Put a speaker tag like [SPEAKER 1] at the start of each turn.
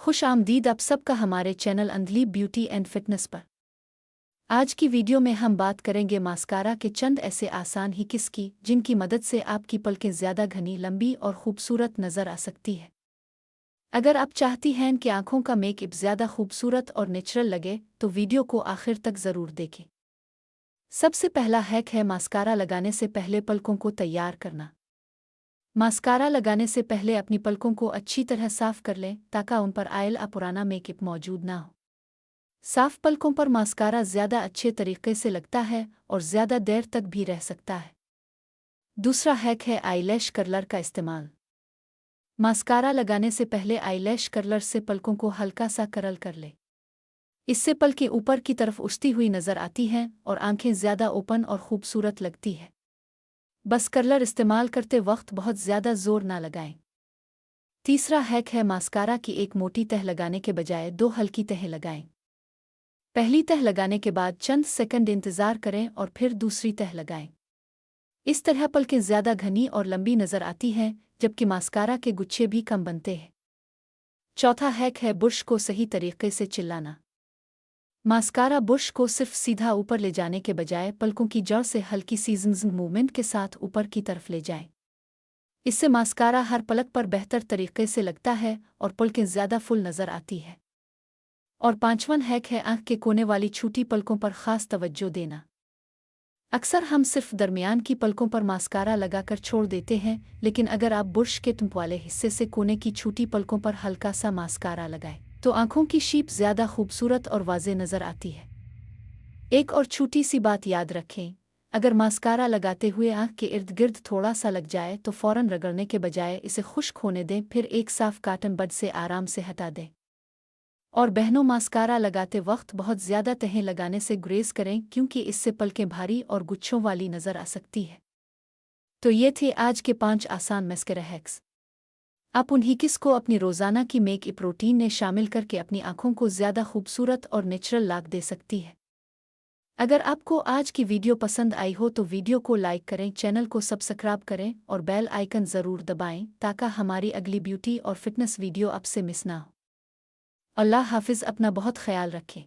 [SPEAKER 1] खुश आमदीद आप सबका हमारे चैनल अंधली ब्यूटी एंड फिटनेस पर। आज की वीडियो में हम बात करेंगे मास्कारा के चंद ऐसे आसान ही किस की जिनकी मदद से आपकी पलकें ज़्यादा घनी, लंबी और खूबसूरत नज़र आ सकती है। अगर आप चाहती हैं कि आंखों का मेकअप ज़्यादा खूबसूरत और नेचुरल लगे तो वीडियो को आखिर तक ज़रूर देखें। सबसे पहला हैक है मास्कारा लगाने से पहले पलकों को तैयार करना। मास्कारा लगाने से पहले अपनी पलकों को अच्छी तरह साफ कर लें ताकि उन पर आयल या पुराना मेकअप मौजूद ना हो। साफ पलकों पर मास्कारा ज़्यादा अच्छे तरीके से लगता है और ज़्यादा देर तक भी रह सकता है। दूसरा हैक है आईलैश कर्लर का इस्तेमाल। मास्कारा लगाने से पहले आईलैश कर्लर से पलकों को हल्का सा कर्ल कर ले। इससे पलकें ऊपर की तरफ उठती हुई नज़र आती हैं और आंखें ज़्यादा ओपन और खूबसूरत लगती है। बस कर्लर इस्तेमाल करते वक्त बहुत ज़्यादा जोर ना लगाएं। तीसरा हैक है मास्कारा की एक मोटी तह लगाने के बजाय दो हल्की तहें लगाएं। पहली तह लगाने के बाद चंद सेकंड इंतज़ार करें और फिर दूसरी तह लगाएं। इस तरह पलकें ज़्यादा घनी और लंबी नज़र आती हैं जबकि मास्कारा के गुच्छे भी कम बनते हैं। चौथा हैक है बुर्श को सही तरीके से चिल्लाना। मास्कारा बुर्श को सिर्फ सीधा ऊपर ले जाने के बजाय पलकों की जड़ से हल्की सी ज़िंग मूवमेंट के साथ ऊपर की तरफ ले जाएं। इससे मास्कारा हर पलक पर बेहतर तरीके से लगता है और पलकें ज़्यादा फुल नज़र आती है। और पांचवां हैक है आंख के कोने वाली छोटी पलकों पर ख़ास तवज्जो देना। अक्सर हम सिर्फ दरमियान की पलकों पर मास्कारा लगाकर छोड़ देते हैं, लेकिन अगर आप बुर्श के टुप वाले हिस्से से कोने की छोटी पलकों पर हल्का सा मास्कारा लगाएं तो आंखों की शेप ज़्यादा खूबसूरत और वाज़े नज़र आती है। एक और छोटी सी बात याद रखें, अगर मास्कारा लगाते हुए आंख के इर्द गिर्द थोड़ा सा लग जाए तो फ़ौरन रगड़ने के बजाय इसे खुश्क होने दें, फिर एक साफ कॉटन बड से आराम से हटा दें। और बहनों, मास्कारा लगाते वक्त बहुत ज़्यादा तहें लगाने से गुरेज करें क्योंकि इससे पलकें भारी और गुच्छों वाली नज़र आ सकती है। तो ये थे आज के 5 आसान मस्करा हैक्स। आप उन्हीं किस को अपनी रोज़ाना की मेकअप रूटीन में शामिल करके अपनी आंखों को ज़्यादा खूबसूरत और नेचुरल लुक दे सकती है। अगर आपको आज की वीडियो पसंद आई हो तो वीडियो को लाइक करें, चैनल को सब्सक्राइब करें और बेल आइकन ज़रूर दबाएं ताकि हमारी अगली ब्यूटी और फिटनेस वीडियो आपसे मिस ना हो। अल्लाह हाफिज़, अपना बहुत ख्याल रखें।